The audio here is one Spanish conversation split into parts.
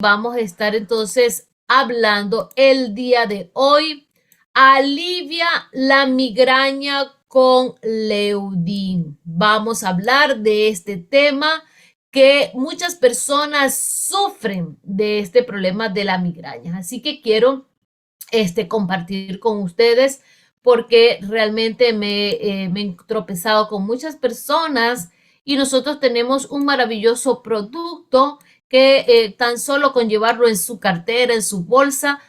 Vamos a estar entonces hablando el día de hoy. Alivia la migraña con Leudin. Vamos a hablar de este tema que muchas personas sufren de este problema de la migraña. Así que quiero compartir con ustedes porque realmente me he tropezado con muchas personas y nosotros tenemos un maravilloso producto que tan solo con llevarlo en su cartera, en su bolsa,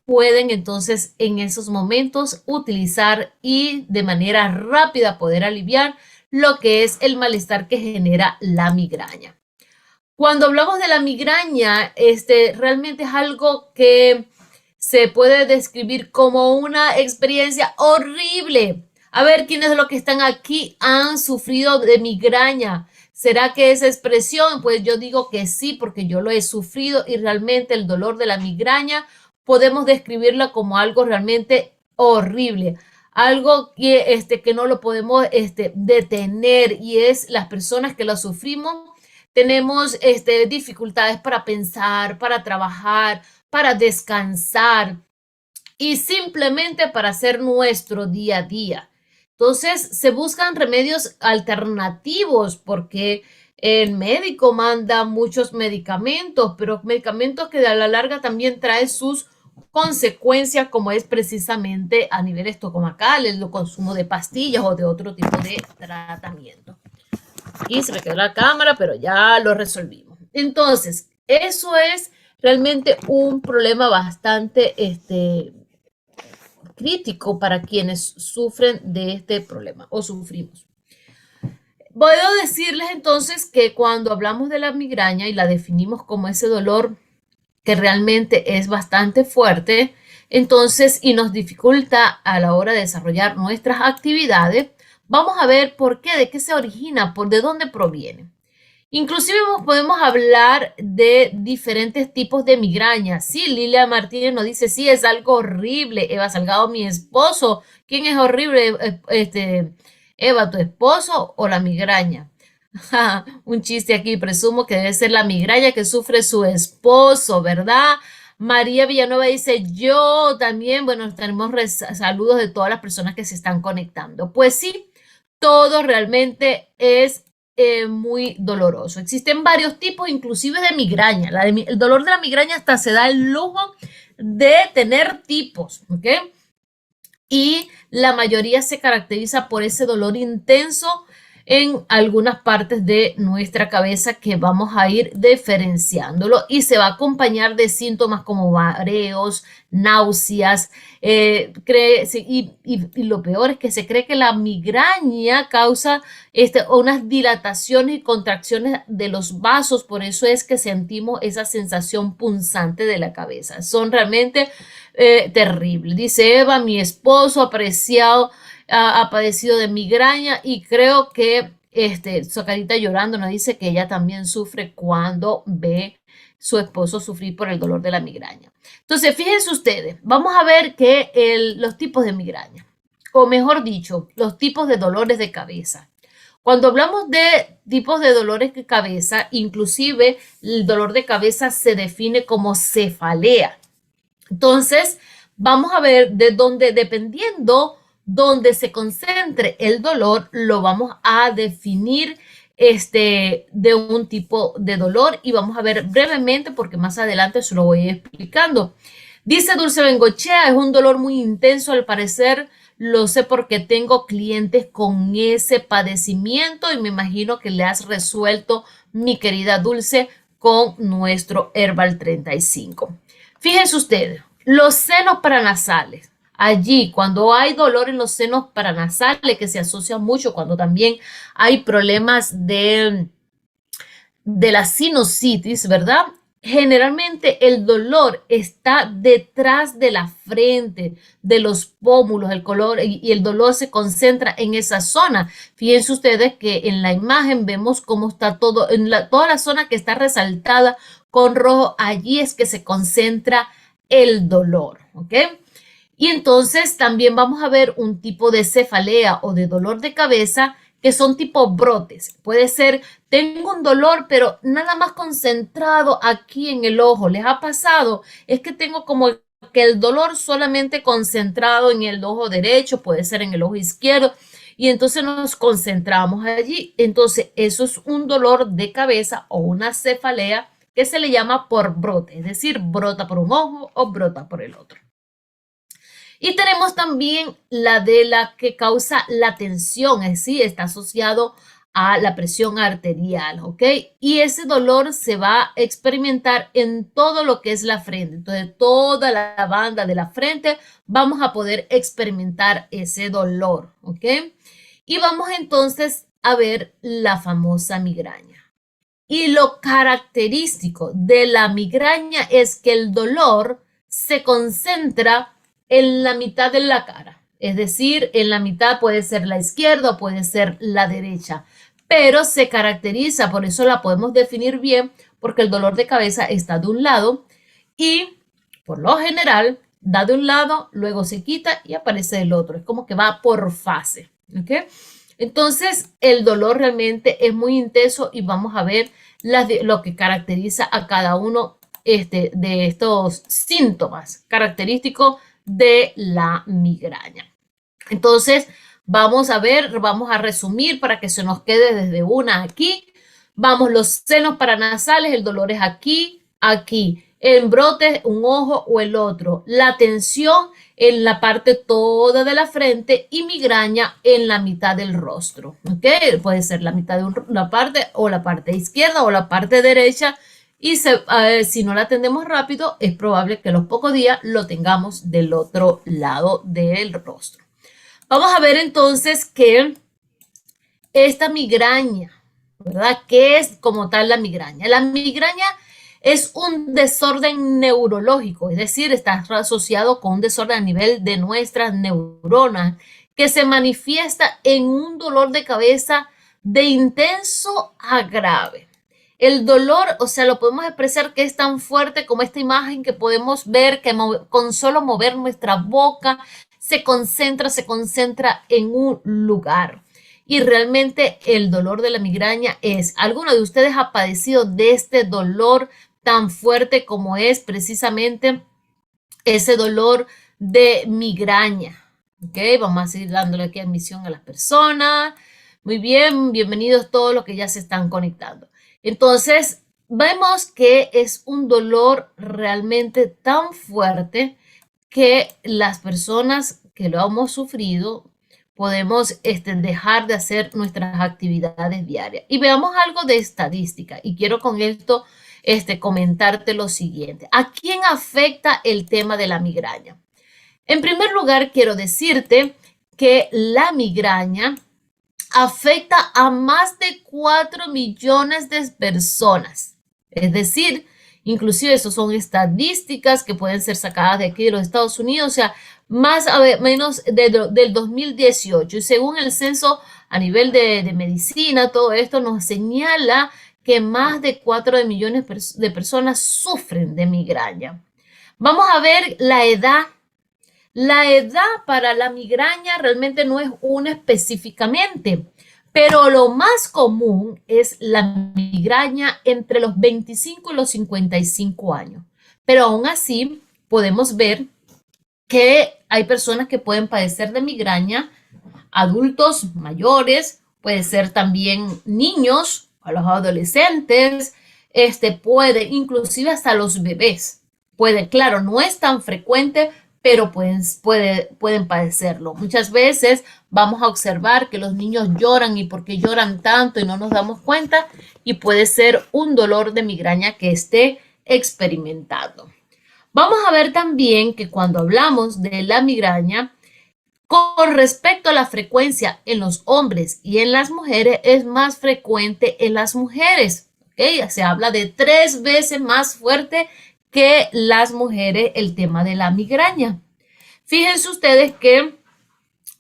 pueden entonces en esos momentos utilizar y de manera rápida poder aliviar lo que es el malestar que genera la migraña. Cuando hablamos de la migraña, realmente es algo que se puede describir como una experiencia horrible. A ver, ¿quiénes de los que están aquí han sufrido de migraña? ¿Será que esa expresión? Pues yo digo que sí, porque yo lo he sufrido y realmente el dolor de la migraña podemos describirla como algo realmente horrible. Algo que no lo podemos detener y es las personas que lo sufrimos. Tenemos dificultades para pensar, para trabajar, para descansar y simplemente para hacer nuestro día a día. Entonces se buscan remedios alternativos porque el médico manda muchos medicamentos, pero medicamentos que a la larga también trae sus consecuencias, como es precisamente a nivel estomacal, el consumo de pastillas o de otro tipo de tratamiento. Aquí se me quedó la cámara, pero ya lo resolvimos. Entonces, eso es realmente un problema bastante crítico para quienes sufren de este problema o sufrimos. Puedo decirles entonces que cuando hablamos de la migraña y la definimos como ese dolor que realmente es bastante fuerte, entonces y nos dificulta a la hora de desarrollar nuestras actividades, vamos a ver por qué, de qué se origina, de dónde proviene. Inclusive podemos hablar de diferentes tipos de migraña. Sí, Lilia Martínez nos dice, sí, es algo horrible. Eva Salgado, mi esposo. ¿Quién es horrible? Eva, ¿tu esposo o la migraña? Un chiste aquí, presumo que debe ser la migraña que sufre su esposo, ¿verdad? María Villanueva dice, yo también, bueno, tenemos saludos de todas las personas que se están conectando. Pues sí, todo realmente es muy doloroso. Existen varios tipos, inclusive de migraña. El dolor de la migraña hasta se da el lujo de tener tipos, ¿ok? Y la mayoría se caracteriza por ese dolor intenso en algunas partes de nuestra cabeza que vamos a ir diferenciándolo y se va a acompañar de síntomas como mareos, náuseas, y lo peor es que se cree que la migraña causa unas dilataciones y contracciones de los vasos, por eso es que sentimos esa sensación punzante de la cabeza. Son realmente terribles. Dice Eva, mi esposo ha padecido de migraña y creo que Socarita llorando nos dice que ella también sufre cuando ve su esposo sufrir por el dolor de la migraña. Entonces, fíjense ustedes, vamos a ver que los tipos de migraña, o mejor dicho, los tipos de dolores de cabeza. Cuando hablamos de tipos de dolores de cabeza, inclusive el dolor de cabeza se define como cefalea. Entonces, vamos a ver de dónde, dependiendo donde se concentre el dolor, lo vamos a definir de un tipo de dolor y vamos a ver brevemente porque más adelante se lo voy explicando. Dice Dulce Bengochea, es un dolor muy intenso al parecer, lo sé porque tengo clientes con ese padecimiento y me imagino que le has resuelto, mi querida Dulce, con nuestro Herbal 35. Fíjense ustedes, los senos paranasales. Allí, cuando hay dolor en los senos paranasales, que se asocia mucho cuando también hay problemas de la sinusitis, ¿verdad? Generalmente el dolor está detrás de la frente, de los pómulos, el color y el dolor se concentra en esa zona. Fíjense ustedes que en la imagen vemos cómo está todo, toda la zona que está resaltada con rojo, allí es que se concentra el dolor, ¿ok? Y entonces también vamos a ver un tipo de cefalea o de dolor de cabeza que son tipo brotes. Puede ser, tengo un dolor, pero nada más concentrado aquí en el ojo. ¿Les ha pasado? Es que tengo como que el dolor solamente concentrado en el ojo derecho, puede ser en el ojo izquierdo, y entonces nos concentramos allí. Entonces, eso es un dolor de cabeza o una cefalea que se le llama por brote, es decir, brota por un ojo o brota por el otro. Y tenemos también la de la que causa la tensión, es decir, está asociado a la presión arterial, ¿ok? Y ese dolor se va a experimentar en todo lo que es la frente. Entonces, toda la banda de la frente vamos a poder experimentar ese dolor, ¿ok? Y vamos entonces a ver la famosa migraña. Y lo característico de la migraña es que el dolor se concentra en la mitad de la cara. Es decir, en la mitad puede ser la izquierda o puede ser la derecha. Pero se caracteriza, por eso la podemos definir bien, porque el dolor de cabeza está de un lado y por lo general da de un lado, luego se quita y aparece del otro. Es como que va por fase. ¿Ok? Entonces, el dolor realmente es muy intenso y vamos a ver lo que caracteriza a cada uno de estos síntomas característicos de la migraña. Entonces, vamos a ver, vamos a resumir para que se nos quede desde una aquí. Vamos, los senos paranasales, el dolor es aquí, aquí. En brotes, un ojo o el otro. La tensión en la parte toda de la frente y migraña en la mitad del rostro. ¿Ok? Puede ser la mitad de una parte o la parte izquierda o la parte derecha. Y si no la atendemos rápido, es probable que a los pocos días lo tengamos del otro lado del rostro. Vamos a ver entonces que esta migraña, ¿verdad? ¿Qué es como tal la migraña? La migraña es un desorden neurológico, es decir, está asociado con un desorden a nivel de nuestras neuronas que se manifiesta en un dolor de cabeza de intenso a grave. El dolor, o sea, lo podemos expresar que es tan fuerte como esta imagen que podemos ver que con solo mover nuestra boca se concentra en un lugar. Y realmente el dolor de la migraña es, ¿alguno de ustedes ha padecido de este dolor tan fuerte como es precisamente ese dolor de migraña? Ok, vamos a seguir dándole aquí admisión a las personas. Muy bien, bienvenidos todos los que ya se están conectando. Entonces, vemos que es un dolor realmente tan fuerte que las personas que lo hemos sufrido podemos dejar de hacer nuestras actividades diarias. Y veamos algo de estadística. Y quiero con esto comentarte lo siguiente. ¿A quién afecta el tema de la migraña? En primer lugar, quiero decirte que la migraña afecta a más de 4 millones de personas. Es decir, inclusive eso son estadísticas que pueden ser sacadas de aquí de los Estados Unidos, o sea, más o menos del 2018. Y según el censo a nivel de medicina, todo esto nos señala que más de 4 millones de personas sufren de migraña. Vamos a ver la edad. La edad para la migraña realmente no es una específicamente, pero lo más común es la migraña entre los 25 y los 55 años. Pero aún así podemos ver que hay personas que pueden padecer de migraña, adultos mayores, puede ser también niños, a los adolescentes, puede, inclusive hasta los bebés. Puede, claro, no es tan frecuente, pero pueden padecerlo. Muchas veces vamos a observar que los niños lloran y por qué lloran tanto y no nos damos cuenta y puede ser un dolor de migraña que esté experimentando. Vamos a ver también que cuando hablamos de la migraña, con respecto a la frecuencia en los hombres y en las mujeres, es más frecuente en las mujeres. ¿Okay? Se habla de 3 veces más fuerte que las mujeres el tema de la migraña. Fíjense ustedes que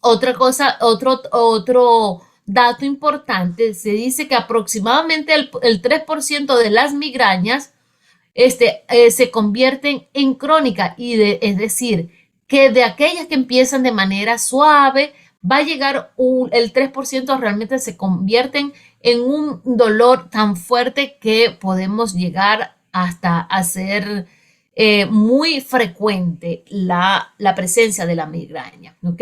otra cosa, otro dato importante, se dice que aproximadamente el 3% de las migrañas se convierten en crónica es decir, que de aquellas que empiezan de manera suave va a llegar el 3% realmente se convierten en un dolor tan fuerte que podemos llegar hasta hacer muy frecuente la presencia de la migraña, ¿ok?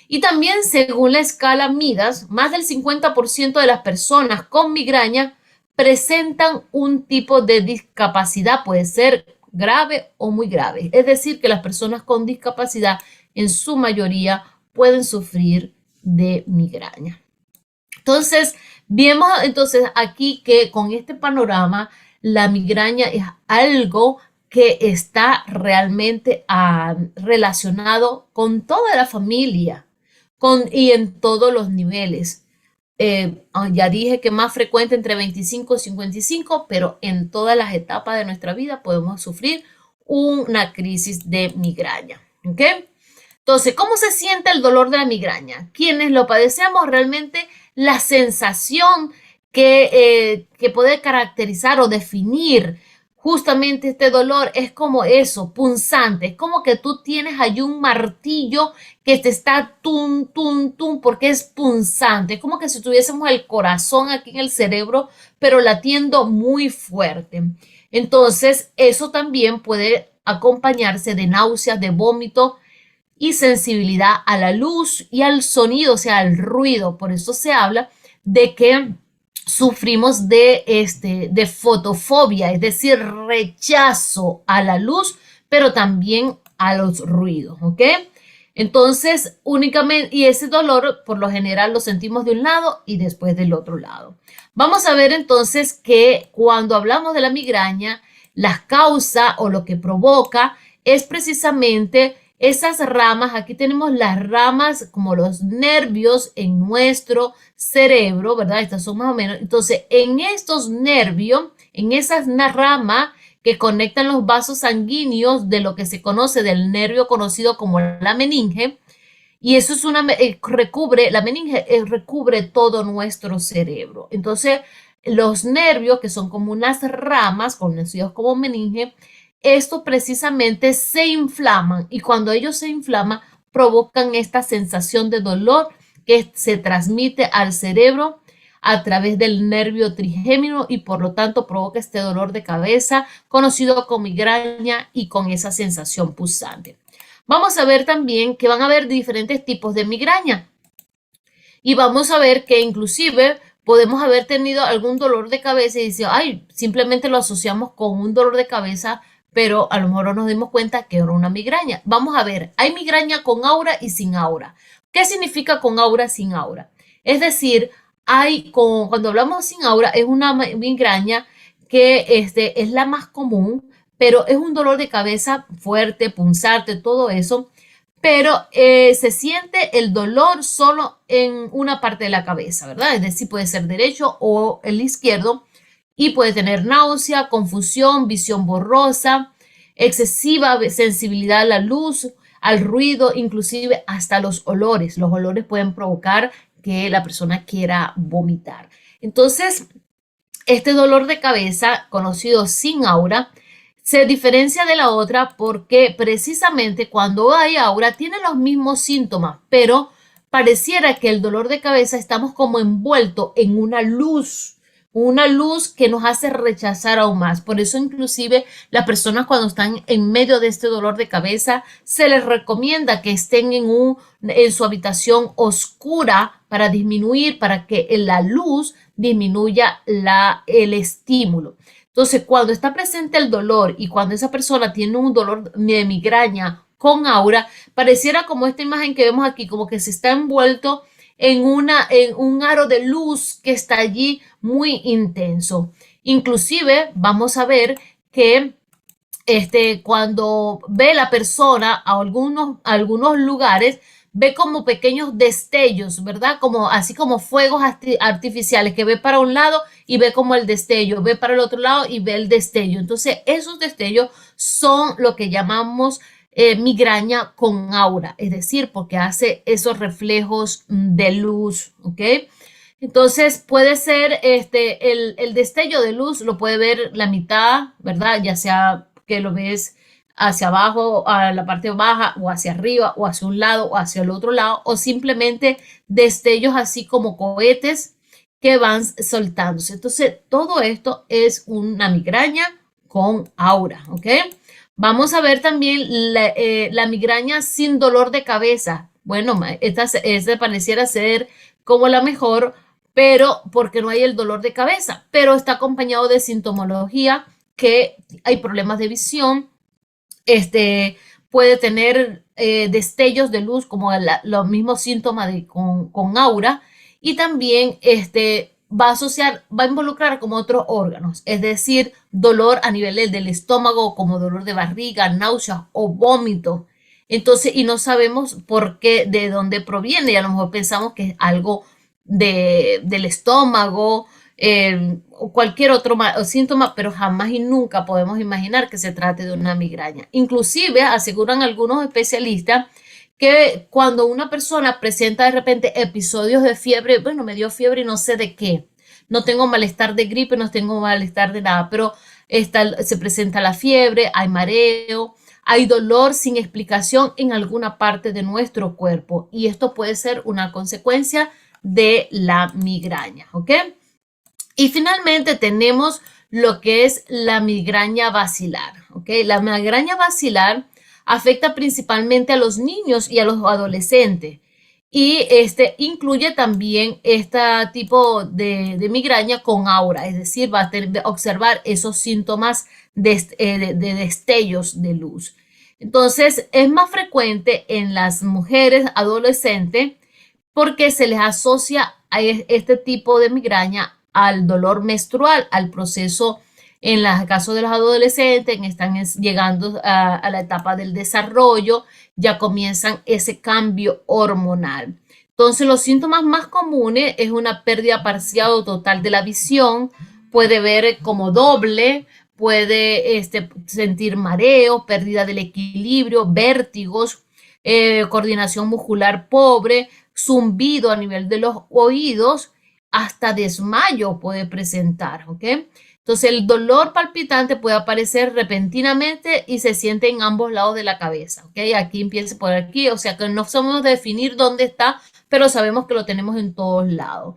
Y también según la escala Midas, más del 50% de las personas con migraña presentan un tipo de discapacidad, puede ser grave o muy grave. Es decir, que las personas con discapacidad en su mayoría pueden sufrir de migraña. Entonces, vemos entonces aquí que con este panorama, la migraña es algo que está realmente relacionado con toda la familia y en todos los niveles. Ya dije que más frecuente entre 25 y 55, pero en todas las etapas de nuestra vida podemos sufrir una crisis de migraña. ¿Ok? Entonces, ¿cómo se siente el dolor de la migraña? Quienes lo padecemos, realmente la sensación que puede caracterizar o definir justamente este dolor es como eso, punzante. Es como que tú tienes allí un martillo que te está tum, tum, tum, porque es punzante. Es como que si tuviésemos el corazón aquí en el cerebro, pero latiendo muy fuerte. Entonces, eso también puede acompañarse de náuseas, de vómito y sensibilidad a la luz y al sonido, o sea, al ruido. Por eso se habla de que sufrimos de fotofobia, es decir, rechazo a la luz, pero también a los ruidos, ¿ok? Entonces, únicamente, y ese dolor por lo general lo sentimos de un lado y después del otro lado. Vamos a ver entonces que cuando hablamos de la migraña, las causas o lo que provoca es precisamente esas ramas. Aquí tenemos las ramas como los nervios en nuestro cerebro, ¿verdad? Estas son más o menos. Entonces, en estos nervios, en esas ramas que conectan los vasos sanguíneos de lo que se conoce del nervio conocido como la meninge, y eso es la meninge recubre todo nuestro cerebro. Entonces, los nervios, que son como unas ramas conocidos como meninge, estos precisamente se inflaman y cuando ellos se inflaman provocan esta sensación de dolor que se transmite al cerebro a través del nervio trigémino y por lo tanto provoca este dolor de cabeza conocido como migraña y con esa sensación pulsante. Vamos a ver también que van a haber diferentes tipos de migraña y vamos a ver que inclusive podemos haber tenido algún dolor de cabeza y decir, ay, simplemente lo asociamos con un dolor de cabeza, pero a lo mejor no nos dimos cuenta que era una migraña. Vamos a ver, hay migraña con aura y sin aura. ¿Qué significa con aura, sin aura? Es decir, cuando hablamos sin aura, es una migraña que es la más común, pero es un dolor de cabeza fuerte, punzante, todo eso, pero se siente el dolor solo en una parte de la cabeza, ¿verdad? Es decir, puede ser derecho o el izquierdo y puede tener náusea, confusión, visión borrosa, excesiva sensibilidad a la luz, al ruido, inclusive hasta los olores. Los olores pueden provocar que la persona quiera vomitar. Entonces, este dolor de cabeza, conocido sin aura, se diferencia de la otra porque precisamente cuando hay aura tiene los mismos síntomas, pero pareciera que el dolor de cabeza estamos como envuelto en una luz que nos hace rechazar aún más. Por eso inclusive las personas cuando están en medio de este dolor de cabeza se les recomienda que estén en su habitación oscura para disminuir, para que la luz disminuya el estímulo. Entonces, cuando está presente el dolor y cuando esa persona tiene un dolor de migraña con aura, pareciera como esta imagen que vemos aquí, como que se está envuelto en un aro de luz que está allí muy intenso. Inclusive, vamos a ver que cuando ve la persona a algunos lugares, ve como pequeños destellos, ¿verdad? Así como fuegos artificiales que ve para un lado y ve como el destello, ve para el otro lado y ve el destello. Entonces, esos destellos son lo que llamamos migraña con aura, es decir, porque hace esos reflejos de luz, ¿ok? Entonces puede ser el destello de luz, lo puede ver la mitad, ¿verdad? Ya sea que lo ves hacia abajo, a la parte baja, o hacia arriba, o hacia un lado, o hacia el otro lado, o simplemente destellos así como cohetes que van soltándose. Entonces, todo esto es una migraña con aura, ¿ok? Vamos a ver también la migraña sin dolor de cabeza. Bueno, esta pareciera ser como la mejor, pero porque no hay el dolor de cabeza, pero está acompañado de sintomología, que hay problemas de visión, puede tener destellos de luz como los mismos síntomas con aura, y también va a asociar, va a involucrar como otros órganos, es decir, dolor a nivel del estómago, como dolor de barriga, náuseas o vómito. Entonces, y no sabemos por qué, de dónde proviene, y a lo mejor pensamos que es algo del estómago, o cualquier otro síntoma, pero jamás y nunca podemos imaginar que se trate de una migraña. Inclusive aseguran algunos especialistas que cuando una persona presenta de repente episodios de fiebre, bueno, me dio fiebre y no sé de qué, no tengo malestar de gripe, no tengo malestar de nada, pero se presenta la fiebre, hay mareo, hay dolor sin explicación en alguna parte de nuestro cuerpo, y esto puede ser una consecuencia de la migraña, ¿ok? Y finalmente tenemos lo que es la migraña basilar, ¿ok? La migraña basilar afecta principalmente a los niños y a los adolescentes, y incluye también este tipo de migraña con aura, es decir, va a observar esos síntomas de destellos de luz. Entonces, es más frecuente en las mujeres adolescentes porque se les asocia a este tipo de migraña al dolor menstrual, al proceso. En el caso de los adolescentes, están llegando a la etapa del desarrollo, ya comienzan ese cambio hormonal. Entonces, los síntomas más comunes es una pérdida parcial o total de la visión, puede ver como doble, puede sentir mareo, pérdida del equilibrio, vértigos, coordinación muscular pobre, zumbido a nivel de los oídos, hasta desmayo puede presentar, ¿ok? Entonces el dolor palpitante puede aparecer repentinamente y se siente en ambos lados de la cabeza, ¿ok? Aquí empieza por aquí, o sea que no sabemos definir dónde está, pero sabemos que lo tenemos en todos lados.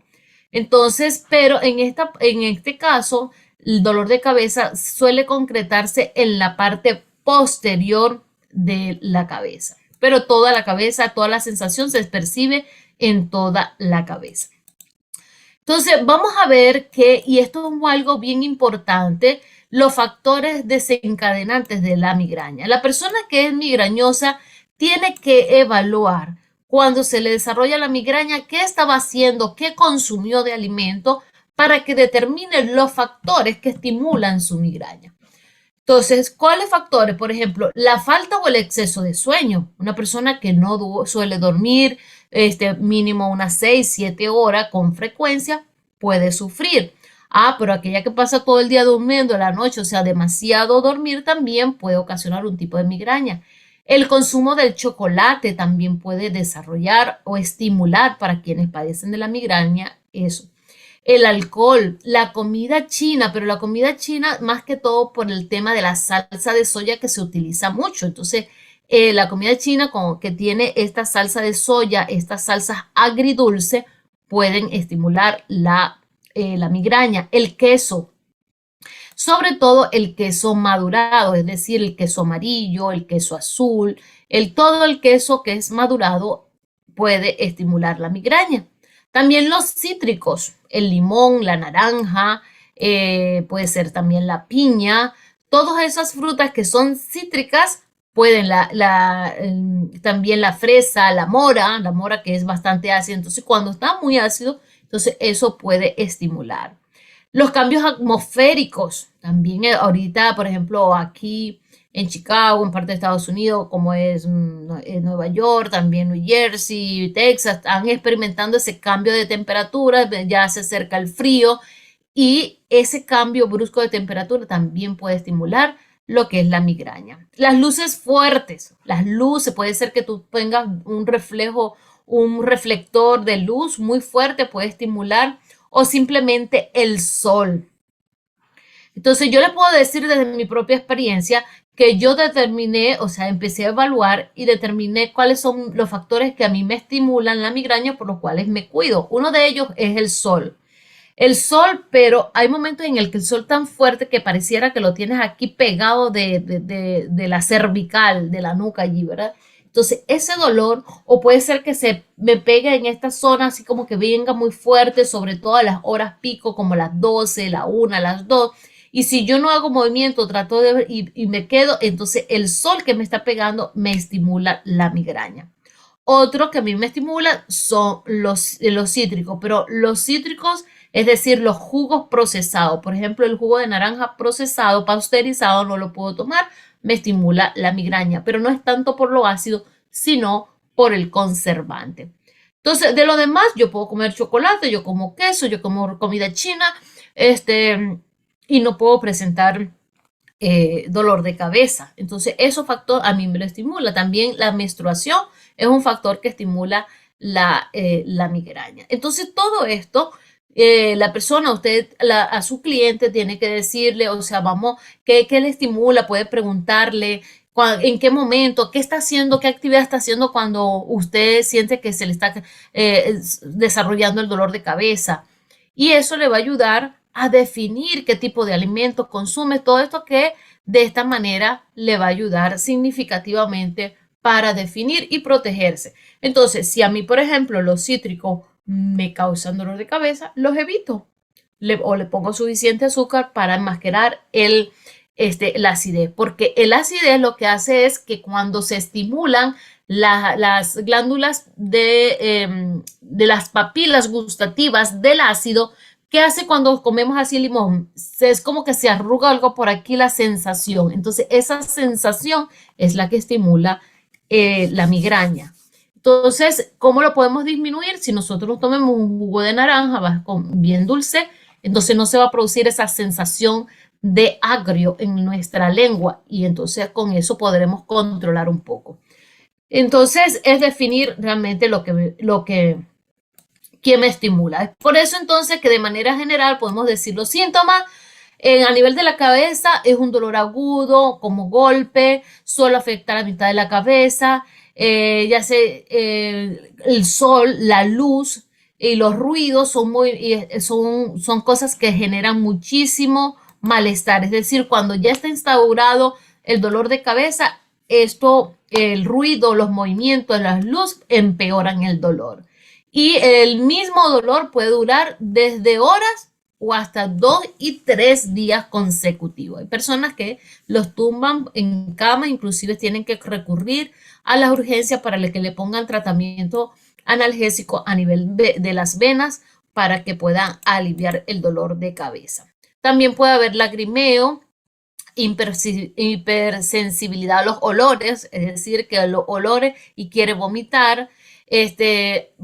Entonces, pero en este caso, el dolor de cabeza suele concretarse en la parte posterior de la cabeza, pero toda la cabeza, toda la sensación se percibe en toda la cabeza. Entonces, vamos a ver que, y esto es algo bien importante, los factores desencadenantes de la migraña. La persona que es migrañosa tiene que evaluar cuando se le desarrolla la migraña qué estaba haciendo, qué consumió de alimento, para que determine los factores que estimulan su migraña. Entonces, ¿cuáles factores? Por ejemplo, la falta o el exceso de sueño. Una persona que no suele dormir mínimo unas 6, 7 horas con frecuencia puede sufrir. Pero aquella que pasa todo el día durmiendo la noche, o sea, demasiado dormir, también puede ocasionar un tipo de migraña. El consumo del chocolate también puede desarrollar o estimular para quienes padecen de la migraña eso. El alcohol, la comida china, pero la comida china más que todo por el tema de la salsa de soya que se utiliza mucho. Entonces, la comida china como que tiene esta salsa de soya, estas salsas agridulce, pueden estimular la migraña. El queso, sobre todo el queso madurado, es decir, el queso amarillo, el queso azul, todo el queso que es madurado puede estimular la migraña. También los cítricos, el limón, la naranja, puede ser también la piña, todas esas frutas que son cítricas pueden, también la fresa, la mora que es bastante ácida, entonces cuando está muy ácido, entonces eso puede estimular. Los cambios atmosféricos, también ahorita, por ejemplo, aquí en Chicago, en parte de Estados Unidos, como es Nueva York, también New Jersey, Texas, están experimentando ese cambio de temperatura, ya se acerca el frío, y ese cambio brusco de temperatura también puede estimular lo que es la migraña. Las luces fuertes, las luces, puede ser que tú tengas un reflector de luz muy fuerte, puede estimular, o simplemente el sol. Entonces yo les puedo decir desde mi propia experiencia que yo determiné, o sea, empecé a evaluar y determiné cuáles son los factores que a mí me estimulan la migraña por los cuales me cuido. Uno de ellos es el sol. El sol, pero hay momentos en el que el sol tan fuerte que pareciera que lo tienes aquí pegado de la cervical, de la nuca allí, ¿verdad? Entonces, ese dolor, o puede ser que se me pegue en esta zona, así como que venga muy fuerte, sobre todo a las horas pico, como las 12, la 1, las 2. Y si yo no hago movimiento, trato de ver y me quedo, entonces el sol que me está pegando me estimula la migraña. Otro que a mí me estimula son los cítricos, pero los cítricos, es decir, los jugos procesados. Por ejemplo, el jugo de naranja procesado, pasteurizado, no lo puedo tomar, me estimula la migraña, pero no es tanto por lo ácido, sino por el conservante. Entonces, de lo demás, yo puedo comer chocolate, yo como queso, yo como comida china, y no puedo presentar dolor de cabeza. Entonces, esos factores a mí me lo estimula. También la menstruación es un factor que estimula la migraña. Entonces, todo esto, la persona, a su cliente tiene que decirle, o sea, vamos, ¿qué le estimula? Puede preguntarle en qué momento, qué está haciendo, qué actividad está haciendo cuando usted siente que se le está desarrollando el dolor de cabeza. Y eso le va a ayudar a definir qué tipo de alimentos consume, todo esto que de esta manera le va a ayudar significativamente para definir y protegerse. Entonces, si a mí, por ejemplo, los cítricos me causan dolor de cabeza, los evito. O le pongo suficiente azúcar para enmascarar la acidez, porque el acidez lo que hace es que cuando se estimulan las glándulas de las papilas gustativas del ácido, ¿qué hace cuando comemos así limón? Es como que se arruga algo por aquí la sensación. Entonces, esa sensación es la que estimula la migraña. Entonces, ¿cómo lo podemos disminuir? Si nosotros tomemos un jugo de naranja bien dulce, entonces no se va a producir esa sensación de agrio en nuestra lengua y entonces con eso podremos controlar un poco. Entonces, es definir realmente quién me estimula. Es por eso entonces que de manera general podemos decir los síntomas. A nivel de la cabeza es un dolor agudo, como golpe, solo afecta a la mitad de la cabeza, el sol, la luz y los ruidos son cosas que generan muchísimo malestar. Es decir, cuando ya está instaurado el dolor de cabeza, el ruido, los movimientos, las luces empeoran el dolor. Y el mismo dolor puede durar desde horas o hasta 2 y 3 días consecutivos. Hay personas que los tumban en cama, inclusive tienen que recurrir a las urgencias para que le pongan tratamiento analgésico a nivel de las venas para que puedan aliviar el dolor de cabeza. También puede haber lagrimeo, hipersensibilidad a los olores, es decir, que los olores y quiere vomitar.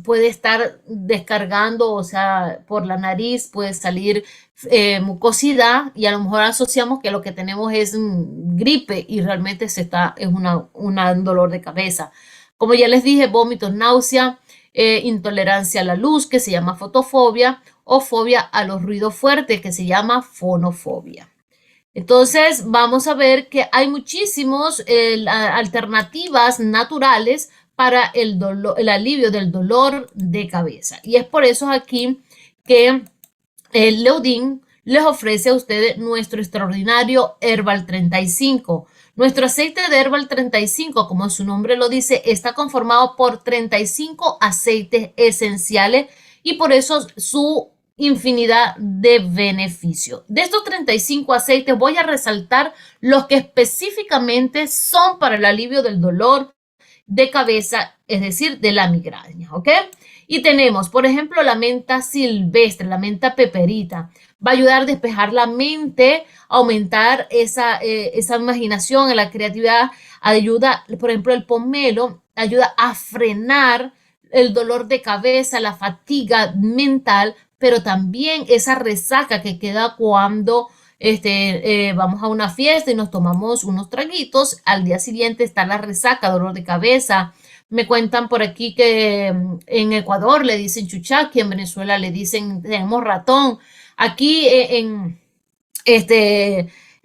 Puede estar descargando, o sea, por la nariz puede salir mucosidad y a lo mejor asociamos que lo que tenemos es gripe y realmente es un dolor de cabeza. Como ya les dije, vómitos, náusea, intolerancia a la luz, que se llama fotofobia, o fobia a los ruidos fuertes, que se llama fonofobia. Entonces, vamos a ver que hay muchísimas alternativas naturales para el alivio del dolor de cabeza. Y es por eso aquí que el Leudin les ofrece a ustedes nuestro extraordinario Herbal 35. Nuestro aceite de Herbal 35, como su nombre lo dice, está conformado por 35 aceites esenciales y por eso su infinidad de beneficios. De estos 35 aceites voy a resaltar los que específicamente son para el alivio del dolor de cabeza, es decir, de la migraña, ¿ok? Y tenemos, por ejemplo, la menta silvestre, la menta peperita. Va a ayudar a despejar la mente, aumentar esa imaginación, la creatividad. Ayuda, por ejemplo, el pomelo ayuda a frenar el dolor de cabeza, la fatiga mental, pero también esa resaca que queda cuando vamos a una fiesta y nos tomamos unos traguitos, al día siguiente está la resaca, dolor de cabeza. Me cuentan por aquí que en Ecuador le dicen chuchaqui, en Venezuela le dicen tenemos ratón. Aquí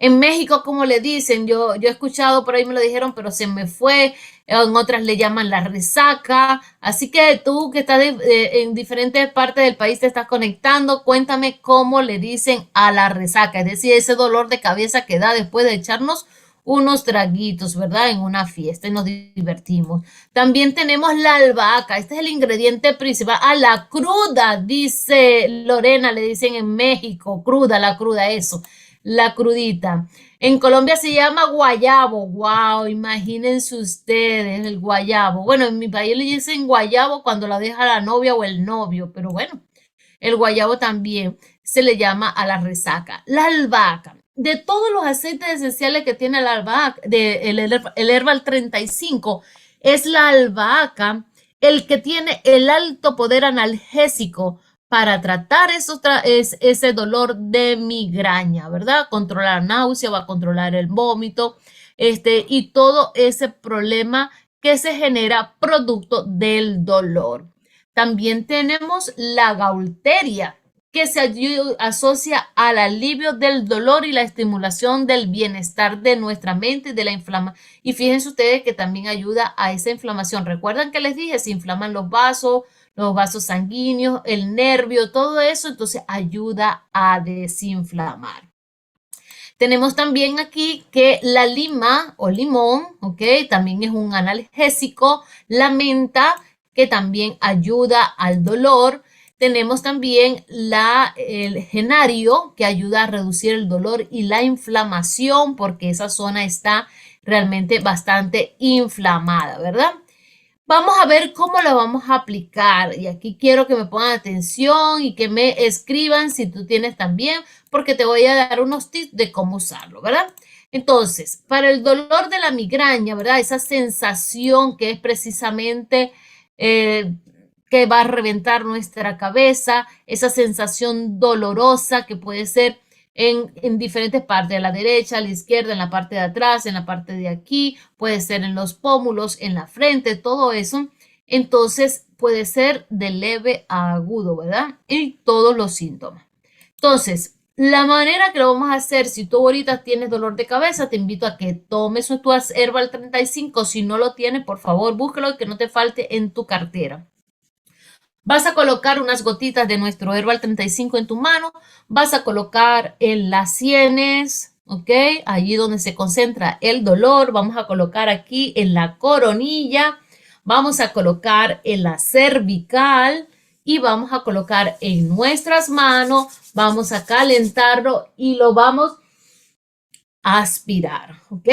En México, ¿cómo le dicen? Yo he escuchado, por ahí me lo dijeron, pero se me fue. En otras le llaman la resaca. Así que tú que estás en diferentes partes del país te estás conectando, cuéntame cómo le dicen a la resaca, es decir, ese dolor de cabeza que da después de echarnos unos traguitos, ¿verdad? En una fiesta y nos divertimos. También tenemos la albahaca, este es el ingrediente principal. Ah, la cruda, dice Lorena, le dicen en México, cruda, la cruda, eso, la crudita. En Colombia se llama guayabo, wow, imagínense ustedes el guayabo. Bueno, en mi país le dicen guayabo cuando la deja la novia o el novio, pero bueno, el guayabo también se le llama a la resaca. La albahaca. De todos los aceites esenciales que tiene la albahaca, el Herbal 35, es la albahaca el que tiene el alto poder analgésico para tratar ese dolor de migraña, ¿verdad? Controlar náusea, va a controlar el vómito, y todo ese problema que se genera producto del dolor. También tenemos la gaulteria, que se asocia al alivio del dolor y la estimulación del bienestar de nuestra mente y de la inflamación. Y fíjense ustedes que también ayuda a esa inflamación. ¿Recuerdan que les dije? Se inflaman los vasos sanguíneos, el nervio, todo eso, entonces ayuda a desinflamar. Tenemos también aquí que la lima o limón, ¿ok? También es un analgésico. La menta, que también ayuda al dolor. Tenemos también el genario, que ayuda a reducir el dolor y la inflamación, porque esa zona está realmente bastante inflamada, ¿verdad? Vamos a ver cómo lo vamos a aplicar. Y aquí quiero que me pongan atención y que me escriban si tú tienes también, porque te voy a dar unos tips de cómo usarlo, ¿verdad? Entonces, para el dolor de la migraña, ¿verdad? Esa sensación que es precisamente que va a reventar nuestra cabeza, esa sensación dolorosa que puede ser en diferentes partes, a la derecha, a la izquierda, en la parte de atrás, en la parte de aquí, puede ser en los pómulos, en la frente, todo eso. Entonces puede ser de leve a agudo, ¿verdad? Y todos los síntomas. Entonces, la manera que lo vamos a hacer, si tú ahorita tienes dolor de cabeza, te invito a que tomes tu Herbal 35. Si no lo tienes, por favor, búscalo y que no te falte en tu cartera. Vas a colocar unas gotitas de nuestro Herbal 35 en tu mano. Vas a colocar en las sienes, ¿ok? Allí donde se concentra el dolor. Vamos a colocar aquí en la coronilla. Vamos a colocar en la cervical. Y vamos a colocar en nuestras manos. Vamos a calentarlo y lo vamos a aspirar, ¿ok?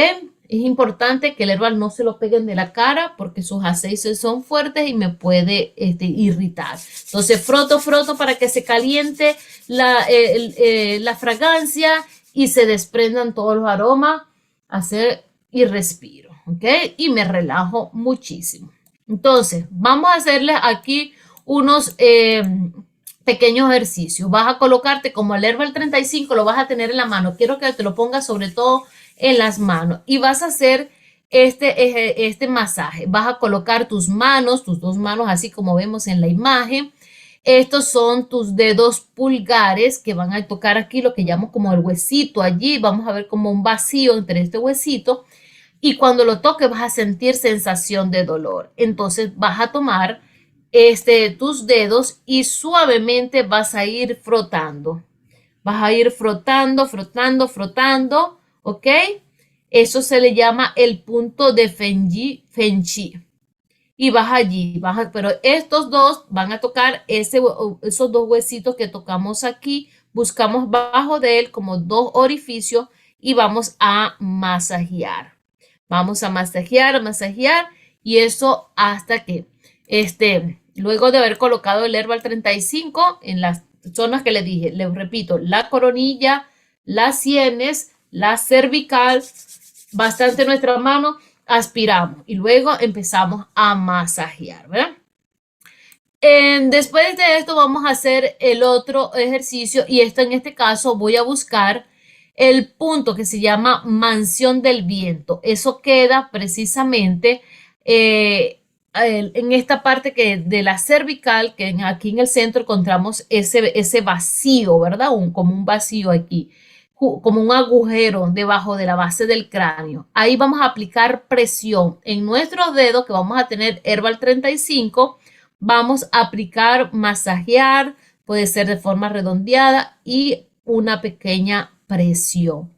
Es importante que el herbal no se lo peguen de la cara porque sus aceites son fuertes y me puede irritar. Entonces froto para que se caliente la fragancia y se desprendan todos los aromas. Y respiro, ¿ok? Y me relajo muchísimo. Entonces vamos a hacerle aquí unos pequeños ejercicios. Vas a colocarte como el Herbal 35, lo vas a tener en la mano. Quiero que te lo pongas sobre todo en las manos y vas a hacer este masaje. Vas a colocar tus dos manos, así como vemos en la imagen. Estos son tus dedos pulgares que van a tocar aquí lo que llamo como el huesito allí. Vamos a ver como un vacío entre este huesito y cuando lo toques vas a sentir sensación de dolor. Entonces vas a tomar tus dedos y suavemente vas a ir frotando. Vas a ir frotando, ¿ok? Eso se le llama el punto de Fenchi. Y vas allí, pero estos dos van a tocar esos dos huesitos que tocamos aquí. Buscamos bajo de él como dos orificios y vamos a masajear. Vamos a masajear y eso hasta que luego de haber colocado el Herbal 35 en las zonas que le dije, les repito, la coronilla, las sienes, la cervical, bastante nuestra mano, aspiramos y luego empezamos a masajear, ¿verdad? Después de esto vamos a hacer el otro ejercicio y en este caso voy a buscar el punto que se llama mansión del viento. Eso queda precisamente en esta parte de la cervical, que aquí en el centro encontramos ese vacío, ¿verdad? Como un vacío aquí. como un agujero debajo de la base del cráneo. Ahí vamos a aplicar presión en nuestros dedos que vamos a tener Herbal 35. Vamos a aplicar, masajear, puede ser de forma redondeada y una pequeña presión.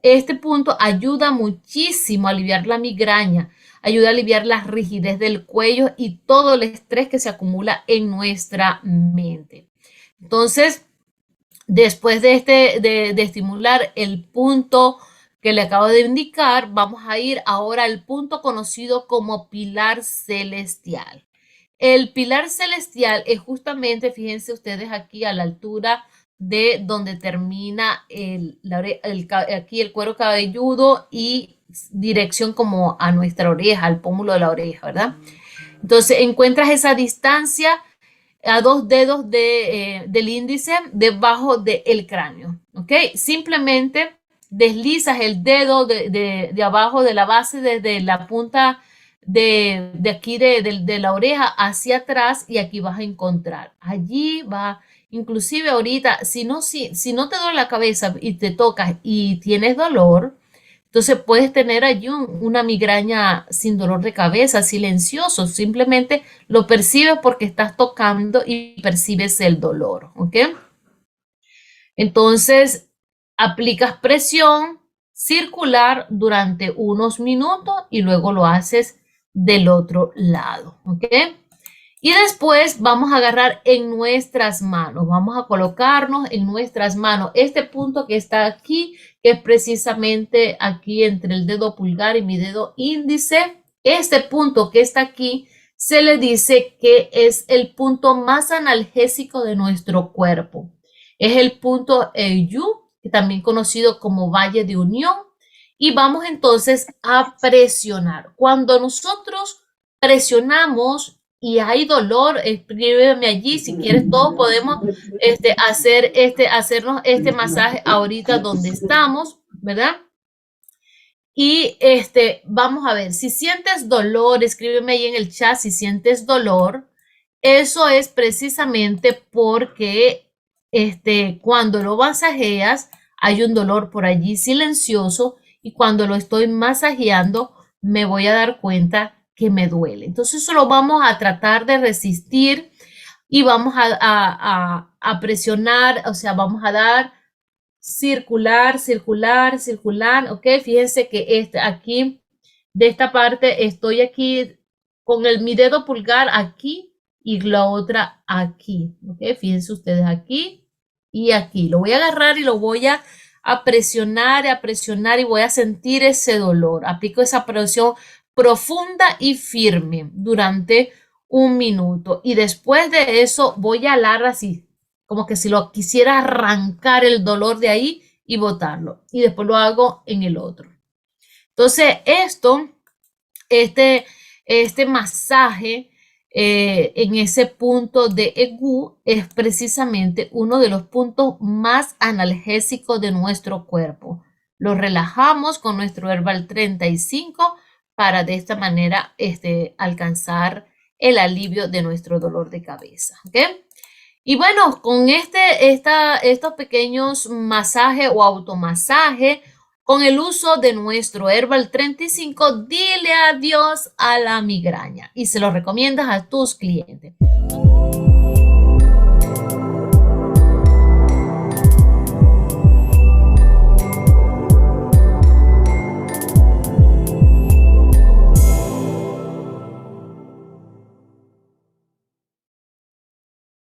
Este punto ayuda muchísimo a aliviar la migraña, ayuda a aliviar la rigidez del cuello y todo el estrés que se acumula en nuestra mente. Entonces, después de estimular el punto que le acabo de indicar, vamos a ir ahora al punto conocido como pilar celestial. El pilar celestial es justamente, fíjense ustedes aquí a la altura de donde termina aquí el cuero cabelludo y dirección como a nuestra oreja, al pómulo de la oreja, ¿verdad? Entonces encuentras esa distancia a 2 dedos del índice debajo del cráneo, ¿ok? Simplemente deslizas el dedo de abajo de la base desde la punta de aquí de la oreja hacia atrás y aquí vas a encontrar. Allí va, inclusive ahorita, si no te duele la cabeza y te tocas y tienes dolor, entonces puedes tener allí una migraña sin dolor de cabeza, silencioso, simplemente lo percibes porque estás tocando y percibes el dolor, ¿ok? Entonces, aplicas presión circular durante unos minutos y luego lo haces del otro lado, ¿ok? Y después vamos a agarrar en nuestras manos, vamos a colocarnos en nuestras manos este punto que está aquí, que es precisamente aquí entre el dedo pulgar y mi dedo índice. Este punto que está aquí se le dice que es el punto más analgésico de nuestro cuerpo. Es el punto Eiyú, también conocido como Valle de Unión, y vamos entonces a presionar. Cuando nosotros presionamos y hay dolor, escríbeme allí. Si quieres, todos podemos hacernos este masaje ahorita donde estamos, ¿verdad? Y vamos a ver, si sientes dolor, escríbeme ahí en el chat si sientes dolor. Eso es precisamente porque cuando lo masajeas hay un dolor por allí silencioso y cuando lo estoy masajeando me voy a dar cuenta que me duele. Entonces eso lo vamos a tratar de resistir y vamos a presionar, o sea, vamos a dar circular, circular, circular, ¿ok? Fíjense que aquí, de esta parte, estoy aquí con mi dedo pulgar aquí y la otra aquí, ¿ok? Fíjense ustedes aquí y aquí. Lo voy a agarrar y lo voy a presionar y voy a sentir ese dolor. Aplico esa presión profunda y firme durante un minuto y después de eso voy a alar así como que si lo quisiera arrancar el dolor de ahí y botarlo. Y después lo hago en el otro. Entonces, este masaje en ese punto de Egu es precisamente uno de los puntos más analgésicos de nuestro cuerpo. Lo relajamos con nuestro Herbal 35 para de esta manera alcanzar el alivio de nuestro dolor de cabeza. ¿Ok? Y bueno, con estos pequeños masajes o automasaje, con el uso de nuestro Herbal 35, dile adiós a la migraña y se lo recomiendas a tus clientes.